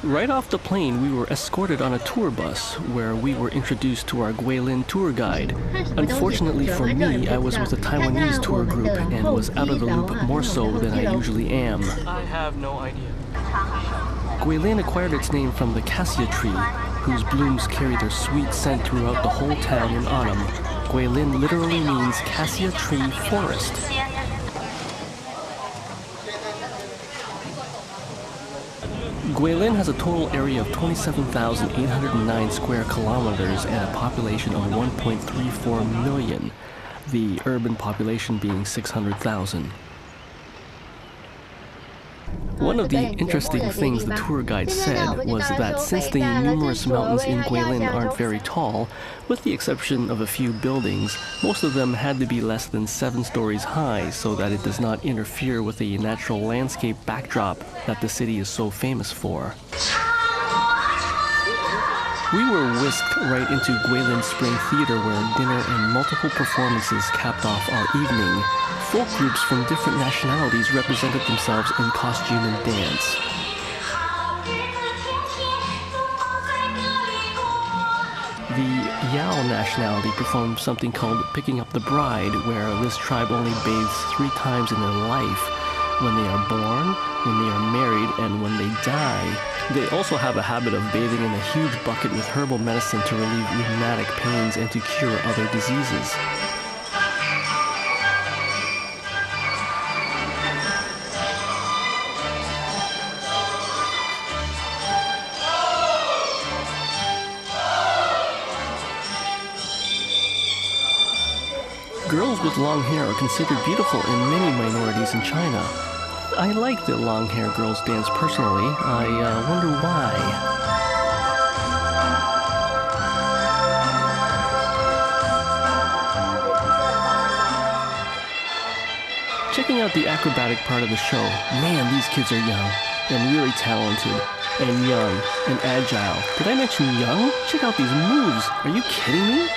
Right off the plane, we were escorted on a tour bus where we were introduced to our Guilin tour guide. Unfortunately for me, I was with a Taiwanese tour group and was out of the loop more so than I usually am. I have no idea. Guilin acquired its name from the cassia tree, whose blooms carry their sweet scent throughout the whole town in autumn. Guilin literally means cassia tree forest. Guilin has a total area of 27,809 square kilometers and a population of 1.34 million, the urban population being 600,000. One of the interesting things the tour guide said was that since the numerous mountains in Guilin aren't very tall, with the exception of a few buildings, most of them had to be less than 7 stories high so that it does not interfere with the natural landscape backdrop that the city is so famous for. We were whisked right into Guilin Spring Theater where dinner and multiple performances capped off our evening. Folk groups from different nationalities represented themselves in costume and dance. The Yao nationality performed something called Picking Up the Bride, where this tribe only bathes 3 times in their life: when they are born, when they are married, and when they die. They also have a habit of bathing in a huge bucket with herbal medicine to relieve rheumatic pains and to cure other diseases. Girls with long hair are considered beautiful in many minorities in China. I like the long-hair girls dance personally. I wonder why. Checking out the acrobatic part of the show, man, these kids are young and really talented and young and agile. Did I mention young? Check out these moves. Are you kidding me?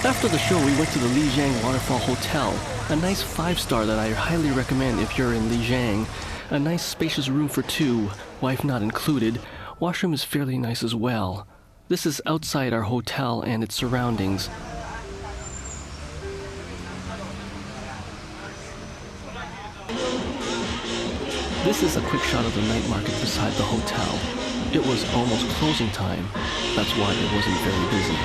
After the show, we went to the Lijiang Waterfall Hotel, a nice 5-star that I highly recommend if you're in Lijiang. A nice spacious room for 2, wife not included. Washroom is fairly nice as well. This is outside our hotel and its surroundings. This is a quick shot of the night market beside the hotel. It was almost closing time. That's why it wasn't very busy.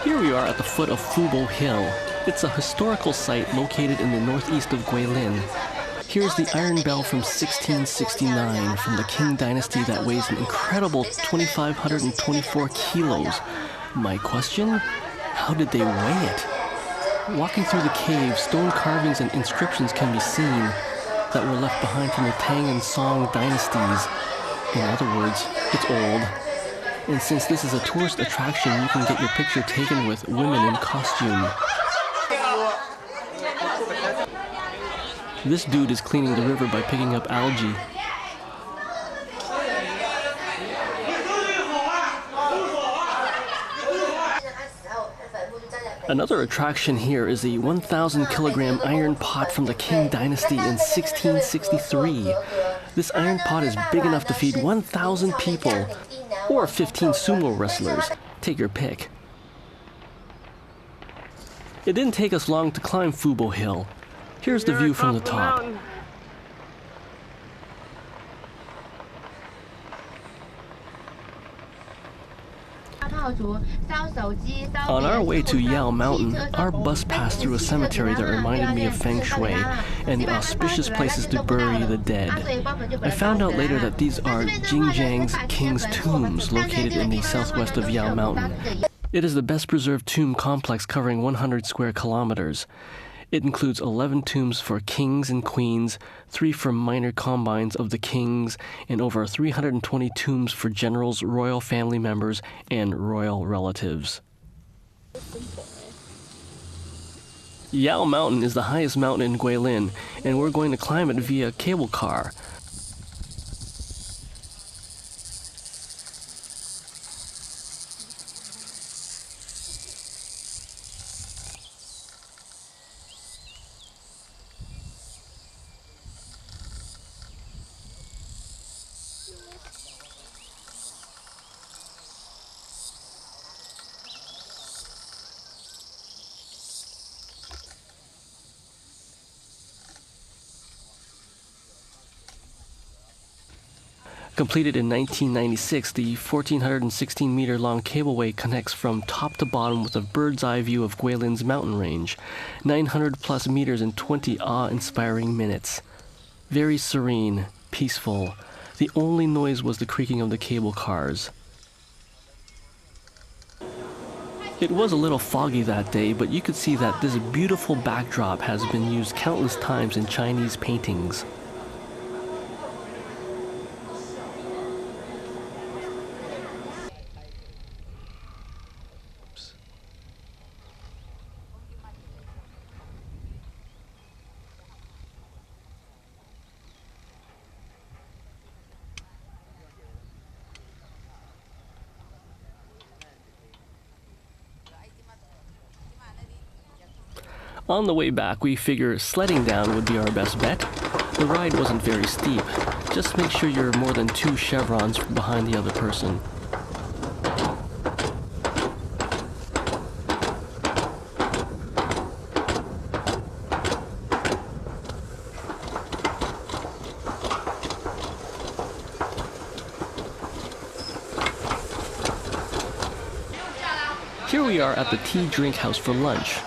Here we are at the foot of Fubo Hill. It's a historical site located in the northeast of Guilin. Here's the iron bell from 1669 from the Qing dynasty that weighs an incredible 2,524 kilos. My question? How did they weigh it? Walking through the cave, stone carvings and inscriptions can be seen that were left behind from the Tang and Song dynasties. In other words, it's old. And since this is a tourist attraction, you can get your picture taken with women in costume. This dude is cleaning the river by picking up algae. Another attraction here is the 1,000-kilogram iron pot from the Qing dynasty in 1663. This iron pot is big enough to feed 1,000 people, or 15 sumo wrestlers. Take your pick. It didn't take us long to climb Fubo Hill. Here's the view from the top. On our way to Yao Mountain, our bus passed through a cemetery that reminded me of Feng Shui and the auspicious places to bury the dead. I found out later that these are Jingjiang's king's tombs located in the southwest of Yao Mountain. It is the best preserved tomb complex covering 100 square kilometers. It includes 11 tombs for kings and queens, 3 for minor concubines of the kings, and over 320 tombs for generals, royal family members, and royal relatives. Yao Mountain is the highest mountain in Guilin, and we're going to climb it via cable car. Completed in 1996, the 1,416-meter-long cableway connects from top to bottom with a bird's-eye view of Guilin's mountain range, 900-plus meters in 20 awe-inspiring minutes. Very serene, peaceful. The only noise was the creaking of the cable cars. It was a little foggy that day, but you could see that this beautiful backdrop has been used countless times in Chinese paintings. On the way back, we figure sledding down would be our best bet. The ride wasn't very steep. Just make sure you're more than 2 chevrons behind the other person. Here we are at the tea drink house for lunch.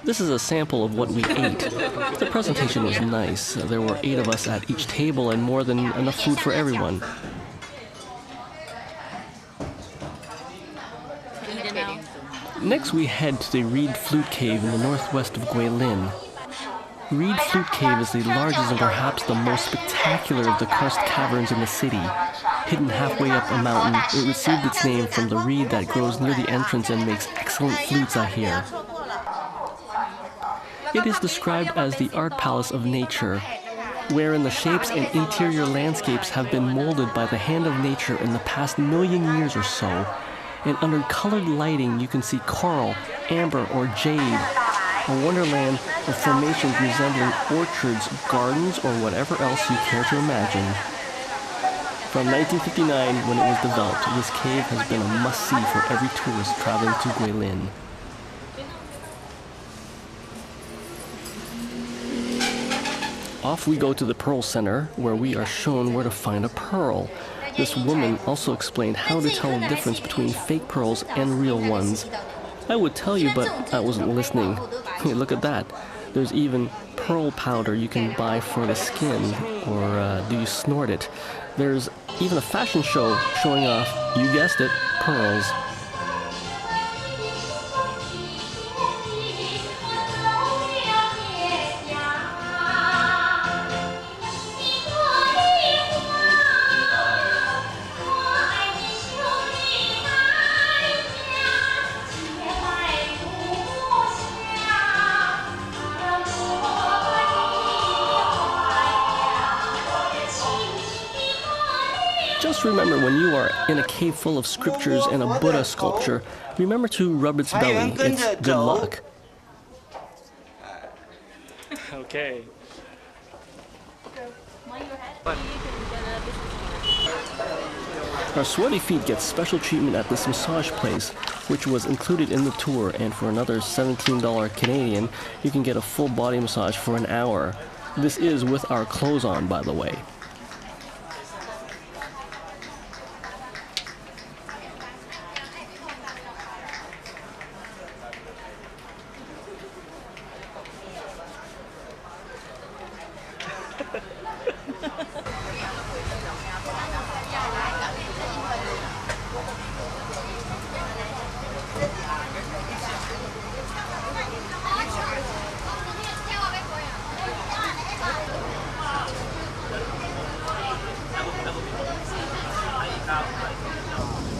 This is a sample of what we ate. The presentation was nice. There were 8 of us at each table and more than enough food for everyone. Next we head to the Reed Flute Cave in the northwest of Guilin. Reed Flute Cave is the largest and perhaps the most spectacular of the karst caverns in the city. Hidden halfway up a mountain, it received its name from the reed that grows near the entrance and makes excellent flutes, I hear. It is described as the art palace of nature, wherein the shapes and interior landscapes have been molded by the hand of nature in the past million years or so, and under colored lighting you can see coral, amber, or jade, a wonderland of formations resembling orchards, gardens, or whatever else you care to imagine. From 1959, when it was developed, this cave has been a must-see for every tourist traveling to Guilin. Off we go to the Pearl Center, where we are shown where to find a pearl. This woman also explained how to tell the difference between fake pearls and real ones. I would tell you, but I wasn't listening. Hey, look at that. There's even pearl powder you can buy for the skin, or do you snort it? There's even a fashion show showing off, you guessed it, pearls. Just remember, when you are in a cave full of scriptures and a Buddha sculpture, remember to rub its belly. It's good luck. Okay. Our sweaty feet get special treatment at this massage place, which was included in the tour, and for another $17 Canadian, you can get a full body massage for an hour. This is with our clothes on, by the way.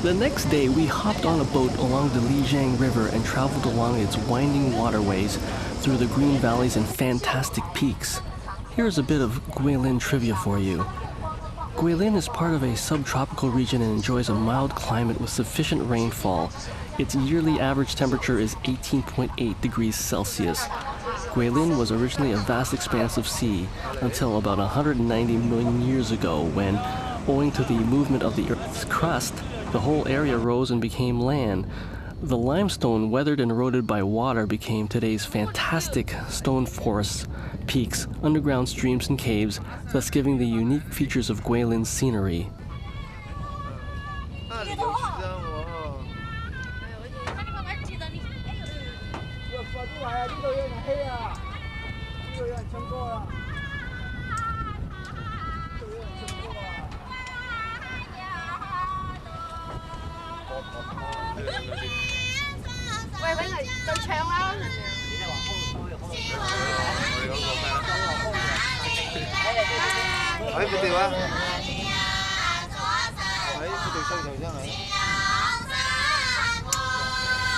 The next day, we hopped on a boat along the Lijiang River and traveled along its winding waterways through the green valleys and fantastic peaks. Here's a bit of Guilin trivia for you. Guilin is part of a subtropical region and enjoys a mild climate with sufficient rainfall. Its yearly average temperature is 18.8 degrees Celsius. Guilin was originally a vast expanse of sea until about 190 million years ago when, owing to the movement of the Earth's crust, the whole area rose and became land. The limestone, weathered and eroded by water, became today's fantastic stone forests, peaks, underground streams and caves, thus giving the unique features of Guilin's scenery.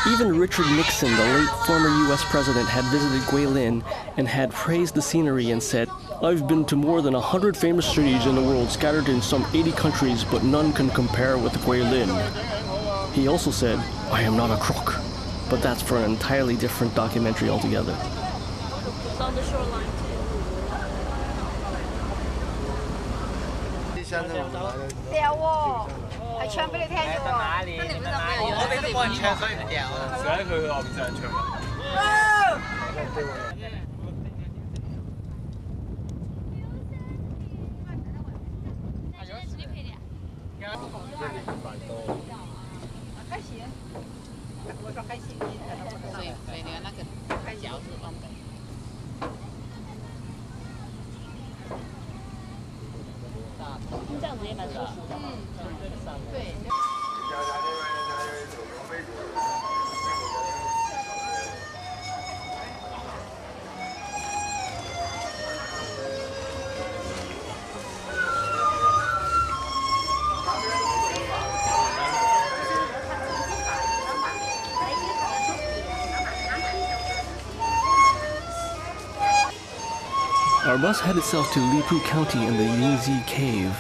Even Richard Nixon, the late former US president, had visited Guilin and had praised the scenery and said, "I've been to more than 100 famous cities in the world scattered in some 80 countries, but none can compare with Guilin." He also said, "I am not a crook," but that's for an entirely different documentary altogether. It's on the shoreline too. 掉喎，係唱俾你聽嘅喎。我哋都冇人唱，所以唔掉啊！想佢去我唔想唱。所以你看那个饺子弄的。这样子也蛮舒服的。对。 Our bus headed south to Lipu County in the Yingzi Cave.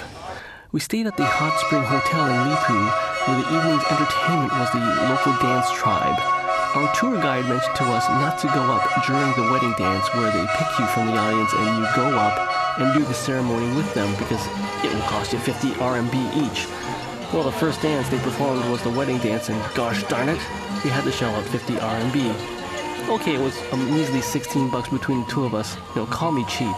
We stayed at the Hot Spring Hotel in Lipu, where the evening's entertainment was the local dance tribe. Our tour guide mentioned to us not to go up during the wedding dance, where they pick you from the audience and you go up and do the ceremony with them because it will cost you 50 RMB each. Well, the first dance they performed was the wedding dance, and gosh darn it, we had to shell out 50 RMB. Okay, it was a measly 16 bucks between the two of us. You know, call me cheap.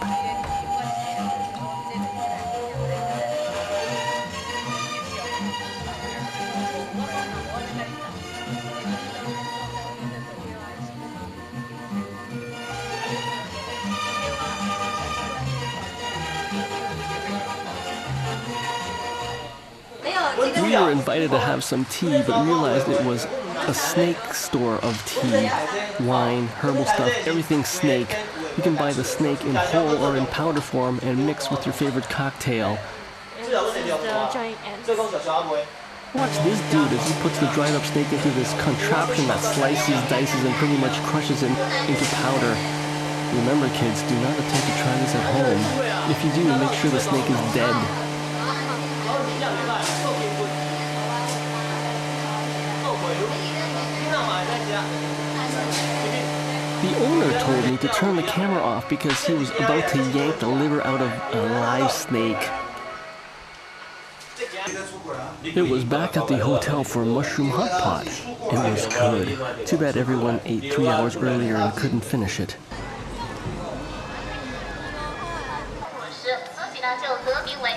We were invited to have some tea, but realized it was a snake store of tea, wine, herbal stuff, everything snake. You can buy the snake in whole or in powder form and mix with your favorite cocktail. This is the giant ants. Watch this dude as he puts the dried up snake into this contraption that slices, dices, and pretty much crushes it into powder. Remember kids, do not attempt to try this at home. If you do, make sure the snake is dead. The owner told me to turn the camera off because he was about to yank the liver out of a live snake. It was back at the hotel for mushroom hot pot. It was good. Too bad everyone ate 3 hours earlier and couldn't finish it.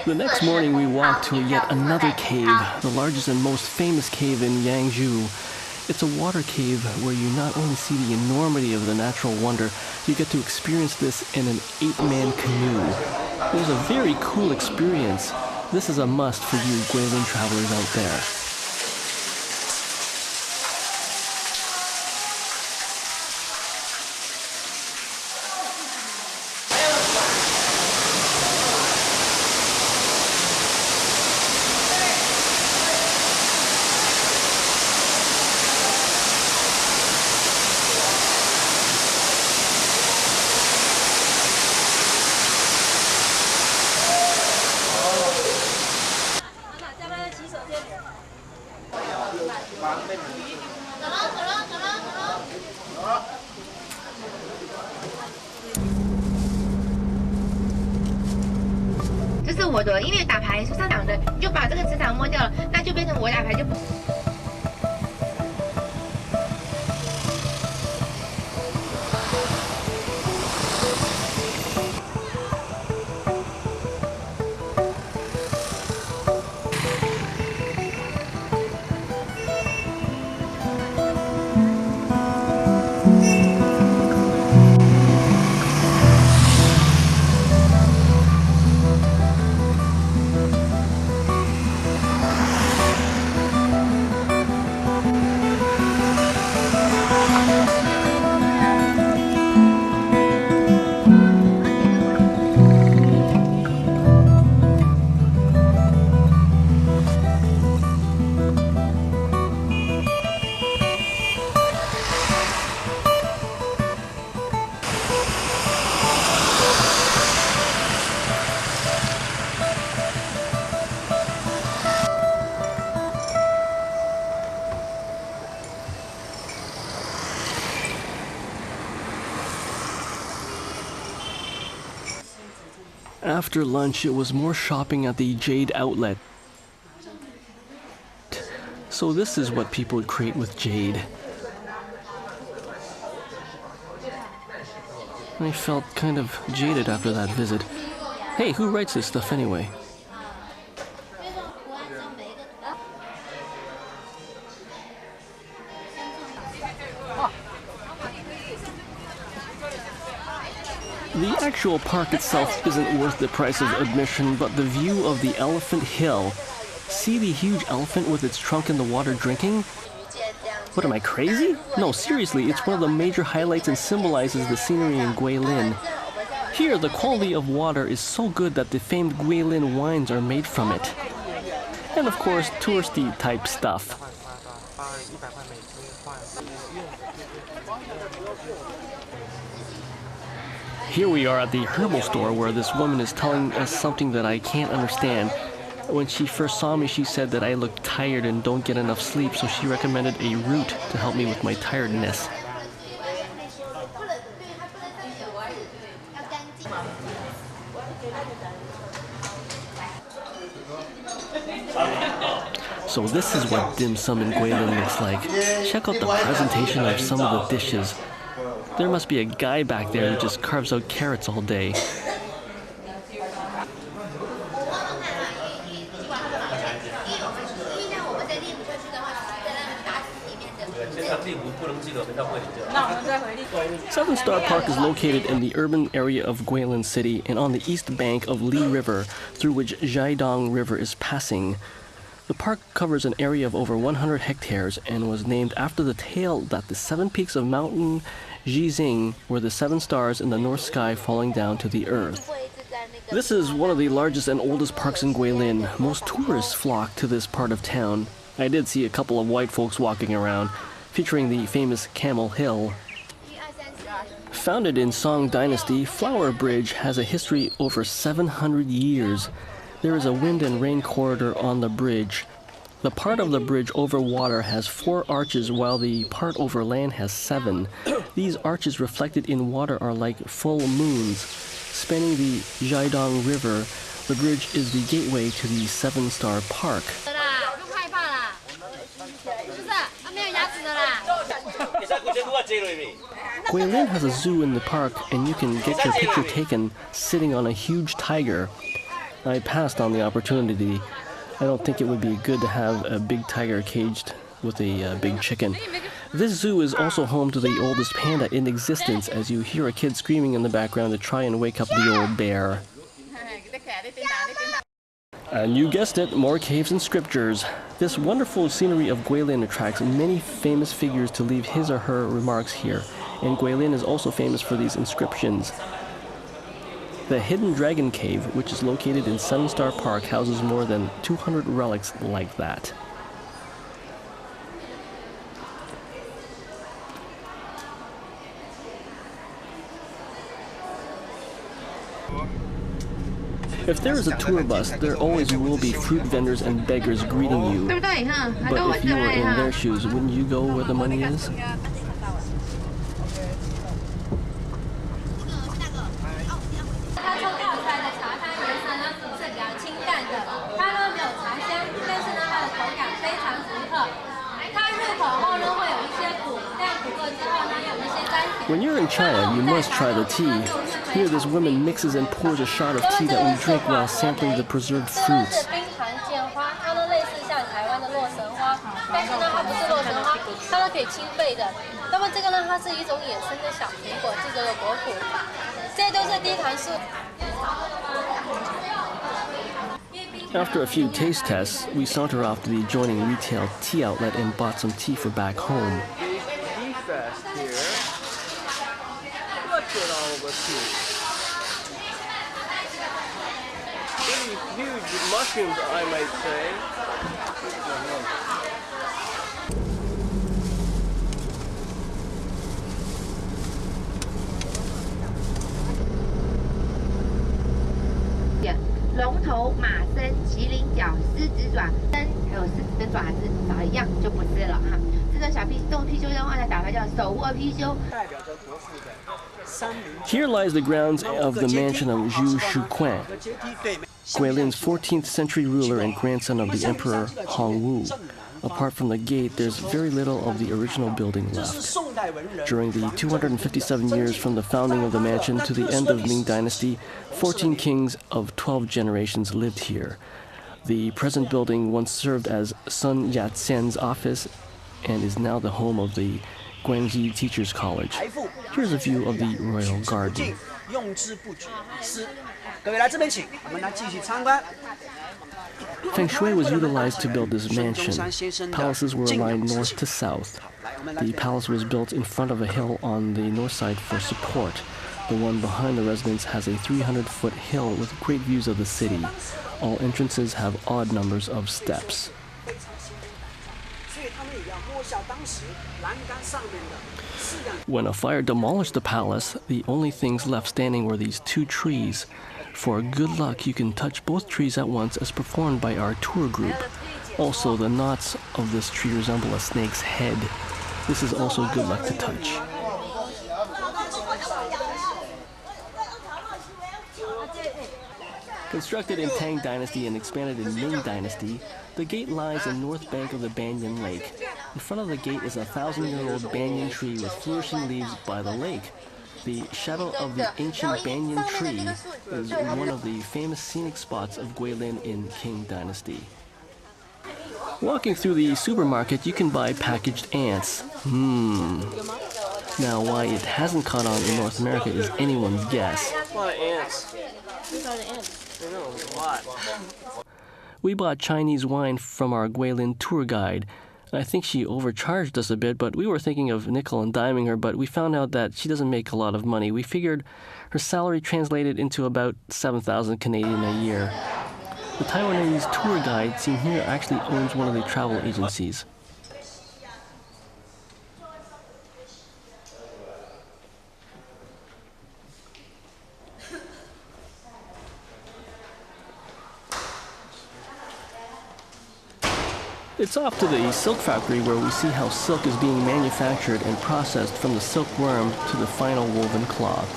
The next morning we walked to yet another cave, the largest and most famous cave in Yangzhou. It's a water cave where you not only see the enormity of the natural wonder, you get to experience this in an 8-man canoe. It was a very cool experience. This is a must for you Guilin travelers out there. 的，因为打牌上场的，你就把这个磁场摸掉了，那就变成我打牌就不。After lunch, it was more shopping at the Jade outlet. So this is what people create with jade. I felt kind of jaded after that visit. Hey, who writes this stuff anyway? The actual park itself isn't worth the price of admission, but the view of the Elephant Hill. See the huge elephant with its trunk in the water drinking? What, am I crazy? No, seriously, it's one of the major highlights and symbolizes the scenery in Guilin. Here, the quality of water is so good that the famed Guilin wines are made from it. And of course, touristy type stuff. Here we are at the herbal store where this woman is telling us something that I can't understand. When she first saw me, she said that I look tired and don't get enough sleep, so she recommended a root to help me with my tiredness. So this is what dim sum in Guilin looks like. Check out the presentation of some of the dishes. There must be a guy back there who just carves out carrots all day. Seven Star Park is located in the urban area of Guilin City and on the east bank of Li River, through which Jiaidong River is passing. The park covers an area of over 100 hectares and was named after the tale that the 7 peaks of Mountain Guilin were the 7 stars in the north sky falling down to the earth. This is one of the largest and oldest parks in Guilin. Most tourists flock to this part of town. I did see a couple of white folks walking around, featuring the famous Camel Hill. Founded in Song Dynasty, Flower Bridge has a history over 700 years. There is a wind and rain corridor on the bridge. The part of the bridge over water has 4 arches, while the part over land has 7. These arches reflected in water are like full moons. Spanning the Jiaidong River, the bridge is the gateway to the 7 Star Park. Guilin has a zoo in the park, and you can get your picture taken sitting on a huge tiger. I passed on the opportunity. I don't think it would be good to have a big tiger caged with a big chicken. This zoo is also home to the oldest panda in existence, as you hear a kid screaming in the background to try and wake up the old bear. And you guessed it, more caves and scriptures. This wonderful scenery of Guilin attracts many famous figures to leave his or her remarks here, and Guilin is also famous for these inscriptions. The Hidden Dragon Cave, which is located in 7 Star Park, houses more than 200 relics like that. If there is a tour bus, there always will be fruit vendors and beggars greeting you. But if you were in their shoes, wouldn't you go where the money is? When you're in China, you must try the tea. Here, this woman mixes and pours a shot of tea that we drink while sampling the preserved fruits. 但是呢，它不是洛神花，它呢可以清肺的。那么这个呢，它是一种野生的小苹果，这个果脯，这些都是低糖素。After a few taste tests, we saunter off to the adjoining retail tea outlet and bought some tea for back home. Tea fest here. Look at all the tea. Pretty huge mushrooms, I might say. 龙头、马身、麒麟角、狮子爪身，还有狮子的爪子，少一样就不是了哈。这种小貔貅的话呢，打牌叫手握貔貅。 Here lies the grounds of the mansion of Zhu Shuquan, Guilin's 14th century ruler and grandson of the Emperor Hongwu. Apart from the gate, there's very little of the original building left. During the 257 years from the founding of the mansion to the end of Ming Dynasty, 14 kings of 12 generations lived here. The present building once served as Sun Yat-sen's office and is now the home of the Guangxi Teachers College. Here's a view of the royal garden. Feng Shui was utilized to build this mansion. Palaces were aligned north to south. The palace was built in front of a hill on the north side for support. The one behind the residence has a 300-foot hill with great views of the city. All entrances have odd numbers of steps. When a fire demolished the palace, the only things left standing were these two trees. For good luck, you can touch both trees at once as performed by our tour group. Also, the knots of this tree resemble a snake's head. This is also good luck to touch. Constructed in Tang Dynasty and expanded in Ming Dynasty, the gate lies in north bank of the Banyan Lake. In front of the gate is a 1,000-year-old banyan tree with flourishing leaves by the lake. The shadow of the ancient banyan tree is one of the famous scenic spots of Guilin in Qing Dynasty. Walking through the supermarket, you can buy packaged ants. Now, why it hasn't caught on in North America is anyone's guess. A lot of ants. I know, a lot. We bought Chinese wine from our Guilin tour guide. I think she overcharged us a bit, but we were thinking of nickel and diming her, but we found out that she doesn't make a lot of money. We figured her salary translated into about 7,000 Canadian a year. The Taiwanese tour guide seen here actually owns one of the travel agencies. It's off to the silk factory where we see how silk is being manufactured and processed from the silkworm to the final woven cloth.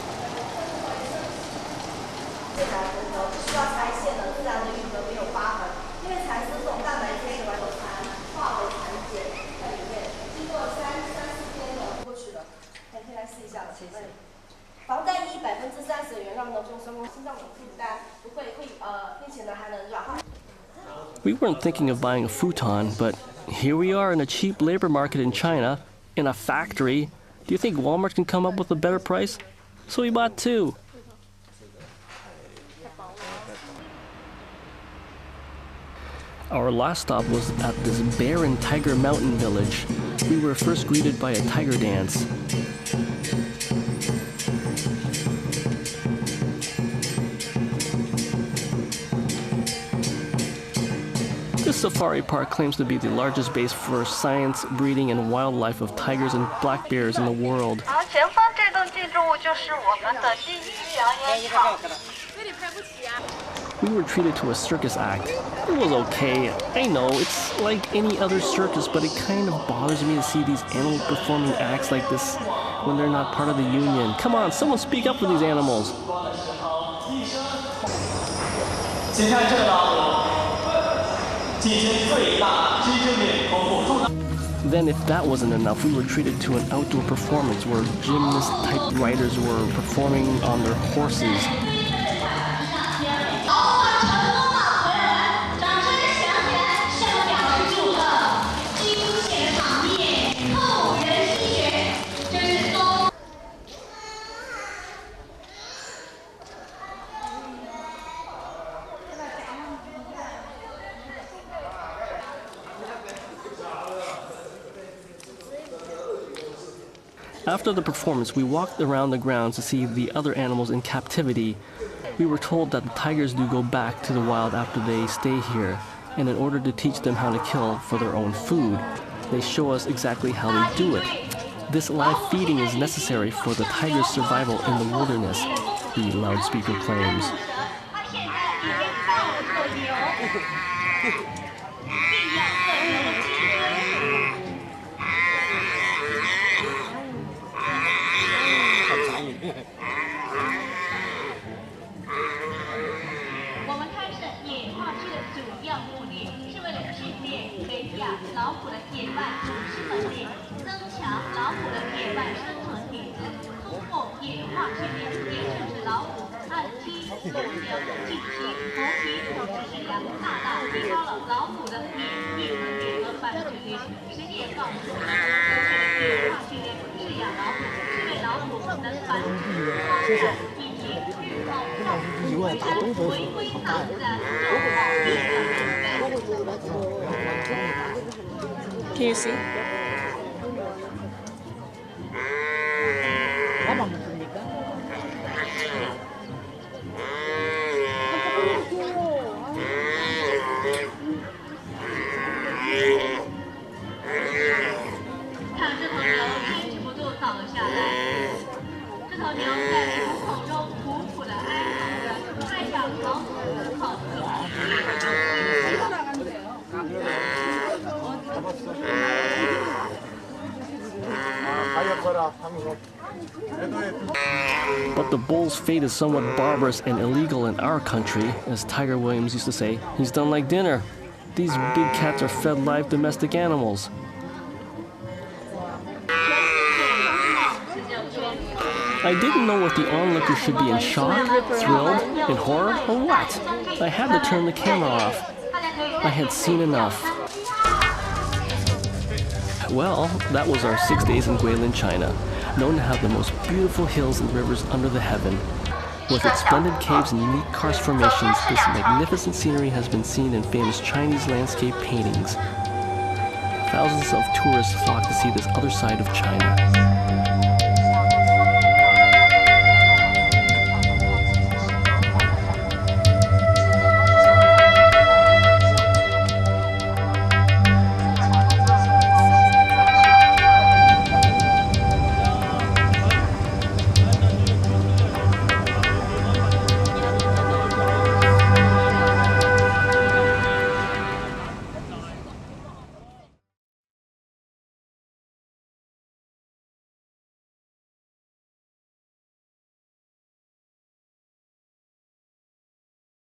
We weren't thinking of buying a futon, but here we are in a cheap labor market in China, in a factory. Do you think Walmart can come up with a better price? So we bought two. Our last stop was at this bear and tiger mountain village. We were first greeted by a tiger dance. This safari park claims to be the largest base for science, breeding, and wildlife of tigers and black bears in the world. We were treated to a circus act. It was okay. I know, it's like any other circus, but it kind of bothers me to see these animals performing acts like this when they're not part of the union. Come on, someone speak up for these animals. Then, if that wasn't enough, we were treated to an outdoor performance where gymnast-type riders were performing on their horses. After the performance, we walked around the grounds to see the other animals in captivity. We were told that the tigers do go back to the wild after they stay here, and in order to teach them how to kill for their own food, they show us exactly how they do it. This live feeding is necessary for the tiger's survival in the wilderness, the loudspeaker claims. Can you see? But the bull's fate is somewhat barbarous and illegal in our country. As Tiger Williams used to say, he's done like dinner. These big cats are fed live domestic animals. I didn't know if the onlookers should be in shock, thrilled, in horror, or what. I had to turn the camera off. I had seen enough. Well, that was our 6 days in Guilin, China, known to have the most beautiful hills and rivers under the heaven. With its splendid caves and unique karst formations, this magnificent scenery has been seen in famous Chinese landscape paintings. Thousands of tourists flock to see this other side of China.